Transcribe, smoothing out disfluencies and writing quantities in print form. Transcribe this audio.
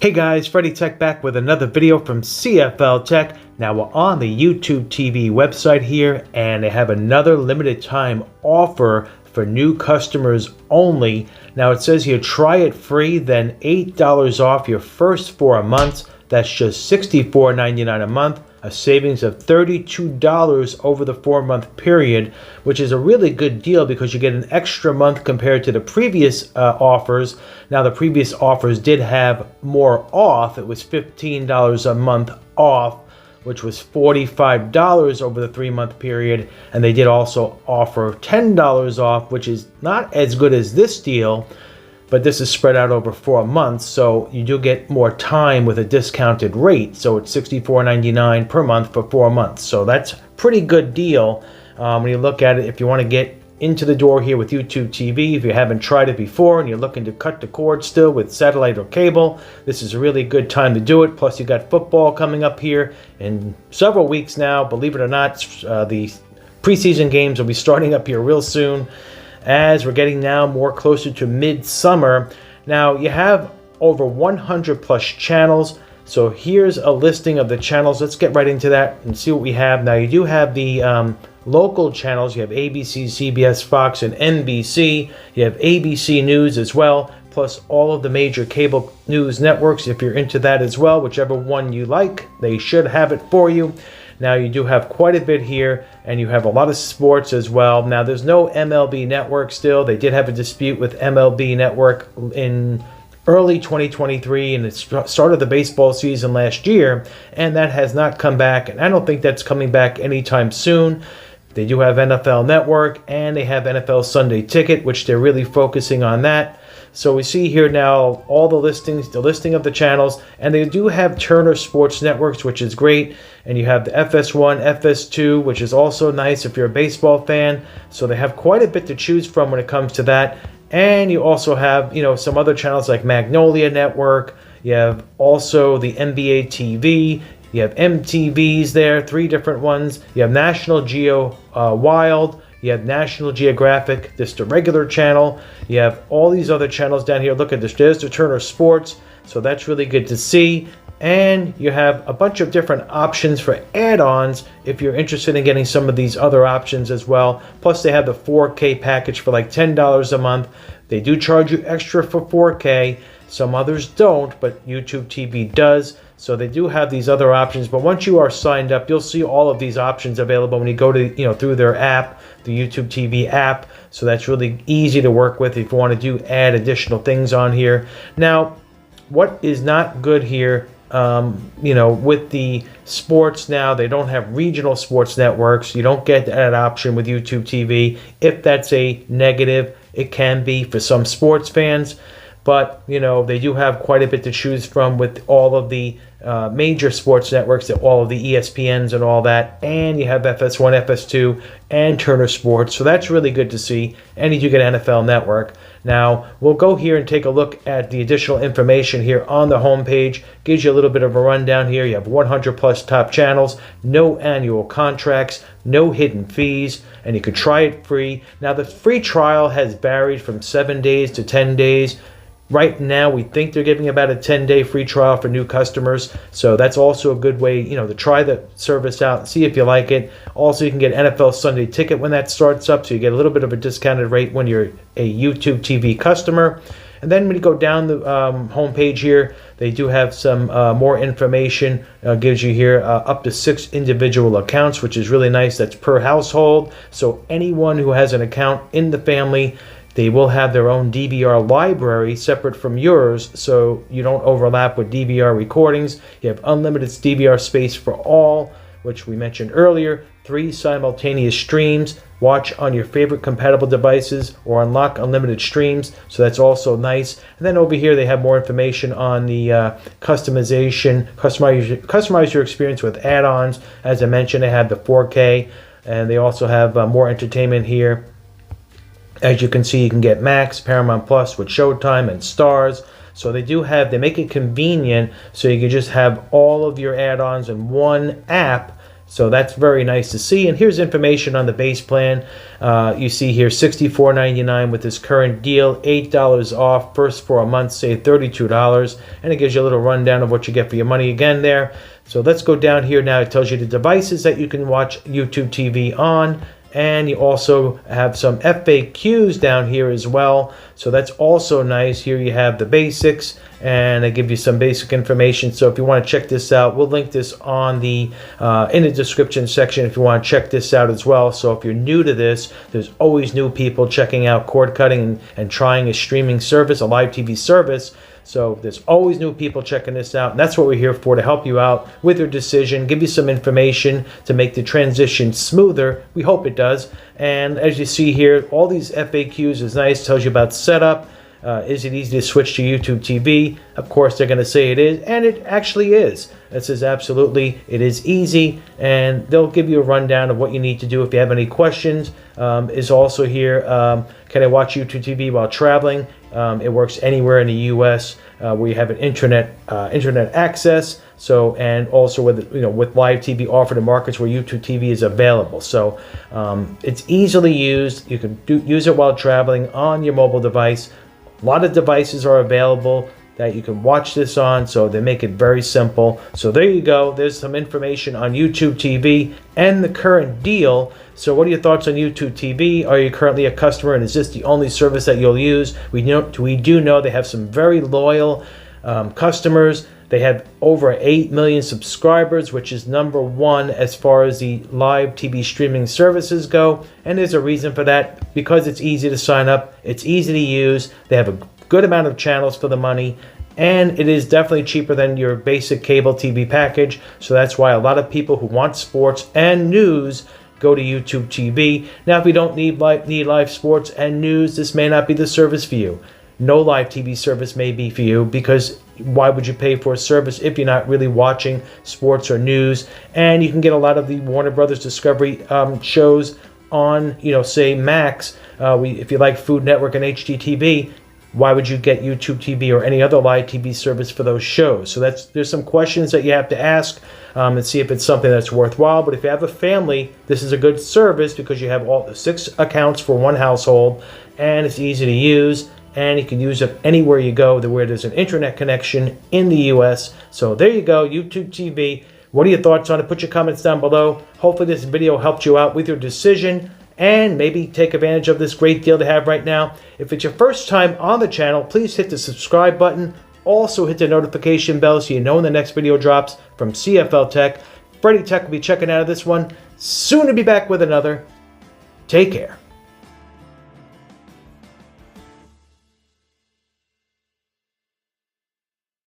Hey guys, CFL-TECH back with another video from CFL-TECH. Now we're on the YouTube TV website here, and they have another limited time offer for new customers only. Now it says here, try it free, then $8 off your first 4 months. That's just $64.99 a month, a savings of $32 over the 4-month period, which is a really good deal because you get an extra month compared to the previous offers. Now the previous offers did have more off. It was $15 a month off, which was $45 over the 3-month period. And they did also offer $10 off, which is not as good as this deal, but this is spread out over 4 months, so you do get more time with a discounted rate. So it's $64.99 per month for 4 months. So that's a pretty good deal when you look at it. If you want to get into the door here with YouTube TV, if you haven't tried it before and you're looking to cut the cord still with satellite or cable, this is a really good time to do it. Plus you got football coming up here in several weeks now. Believe it or not, the preseason games will be starting up here real soon, as we're getting now more closer to midsummer. Now you have over 100 plus channels. So here's a listing of the channels. Let's get right into that and see what we have. Now you do have the local channels. You have ABC, CBS, Fox, and NBC. You have ABC News as well, plus all of the major cable news networks if you're into that as well. Whichever one you like, they should have it for you. Now you do have quite a bit here, and you have a lot of sports as well. Now there's no MLB Network still. They did have a dispute with MLB Network in early 2023, and it started the baseball season last year, and that has not come back, and I don't think that's coming back anytime soon. They do have NFL Network, and they have NFL Sunday Ticket, which they're really focusing on that. So we see here now all the listings, the listing of the channels, and they do have Turner Sports Networks, which is great. And you have the FS1, FS2, which is also nice if you're a baseball fan. So they have quite a bit to choose from when it comes to that. And you also have, some other channels like Magnolia Network. You have also the NBA TV. You have MTVs there, 3 different ones. You have National Geo Wild. You have National Geographic, just a regular channel. You have all these other channels down here. Look at this, there's the Turner Sports. So that's really good to see. And you have a bunch of different options for add-ons if you're interested in getting some of these other options as well. Plus they have the 4K package for like $10 a month. They do charge you extra for 4K. Some others don't, but YouTube TV does. So they do have these other options. But once you are signed up, you'll see all of these options available when you go to, through their app, the YouTube TV app. So that's really easy to work with if you want to add additional things on here. Now, what is not good here, with the sports now, they don't have regional sports networks. You don't get that option with YouTube TV. If that's a negative, it can be for some sports fans. But, they do have quite a bit to choose from with all of the major sports networks, all of the ESPNs and all that. And you have FS1, FS2, and Turner Sports. So that's really good to see. And you do get NFL Network. Now, we'll go here and take a look at the additional information here on the homepage. Gives you a little bit of a rundown here. You have 100 plus top channels, no annual contracts, no hidden fees, and you could try it free. Now, the free trial has varied from 7 days to 10 days. Right now, we think they're giving about a 10-day free trial for new customers. So that's also a good way, to try the service out and see if you like it. Also, you can get NFL Sunday Ticket when that starts up. So you get a little bit of a discounted rate when you're a YouTube TV customer. And then when you go down the homepage here, they do have some more information. Gives you here up to 6 individual accounts, which is really nice. That's per household. So anyone who has an account in the family, they will have their own DVR library separate from yours, so you don't overlap with DVR recordings. You have unlimited DVR space for all, which we mentioned earlier. 3 simultaneous streams. Watch on your favorite compatible devices or unlock unlimited streams. So that's also nice. And then over here they have more information on the customization. Customize your experience with add-ons. As I mentioned, they have the 4K, and they also have more entertainment here. As you can see, you can get Max, Paramount Plus with Showtime and Stars. So they make it convenient so you can just have all of your add-ons in one app. So that's very nice to see. And here's information on the base plan. You see here $64.99 with this current deal, $8 off. First 4 months, save $32. And it gives you a little rundown of what you get for your money again there. So let's go down here now. It tells you the devices that you can watch YouTube TV on. And you also have some FAQs down here as well. So that's also nice. Here you have the basics, and they give you some basic information. So if you want to check this out, we'll link this on the in the description section if you want to check this out as well. So if you're new to this, there's always new people checking out cord cutting and trying a streaming service, a live TV service. So there's always new people checking this out, and that's what we're here for, to help you out with your decision, give you some information to make the transition smoother. We hope it does. And as you see here, all these FAQs is nice. Tells you about setup. Is it easy to switch to YouTube TV? Of course, they're going to say it is, and it actually is. It says absolutely, it is easy, and they'll give you a rundown of what you need to do. If you have any questions, is also here. Can I watch YouTube TV while traveling? It works anywhere in the U.S. Where you have an internet access. So, and also with with live TV offered in markets where YouTube TV is available. So it's easily used. You can use it while traveling on your mobile device. A lot of devices are available that you can watch this on, so they make it very simple. So there you go. There's some information on YouTube TV and the current deal. So what are your thoughts on YouTube TV? Are you currently a customer, and is this the only service that you'll use? We do know they have some very loyal customers. They have over 8 million subscribers, which is #1 as far as the live TV streaming services go. And there's a reason for that, because it's easy to sign up, it's easy to use, they have a good amount of channels for the money, and it is definitely cheaper than your basic cable TV package. So that's why a lot of people who want sports and news go to YouTube TV. Now, if you don't need live sports and news, this may not be the service for you. No live TV service may be for you, because why would you pay for a service if you're not really watching sports or news? And you can get a lot of the Warner Brothers Discovery shows on, say Max. If you like Food Network and HGTV, why would you get YouTube TV or any other live TV service for those shows? So there's some questions that you have to ask and see if it's something that's worthwhile. But if you have a family, this is a good service, because you have all 6 accounts for one household, and it's easy to use. And you can use it anywhere you go where there's an internet connection in the U.S. So there you go, YouTube TV. What are your thoughts on it? Put your comments down below. Hopefully this video helped you out with your decision, and maybe take advantage of this great deal to have right now. If it's your first time on the channel, please hit the subscribe button. Also hit the notification bell so you know when the next video drops from CFL-TECH. Freddy Tech will be checking out of this one. Soon to be back with another. Take care.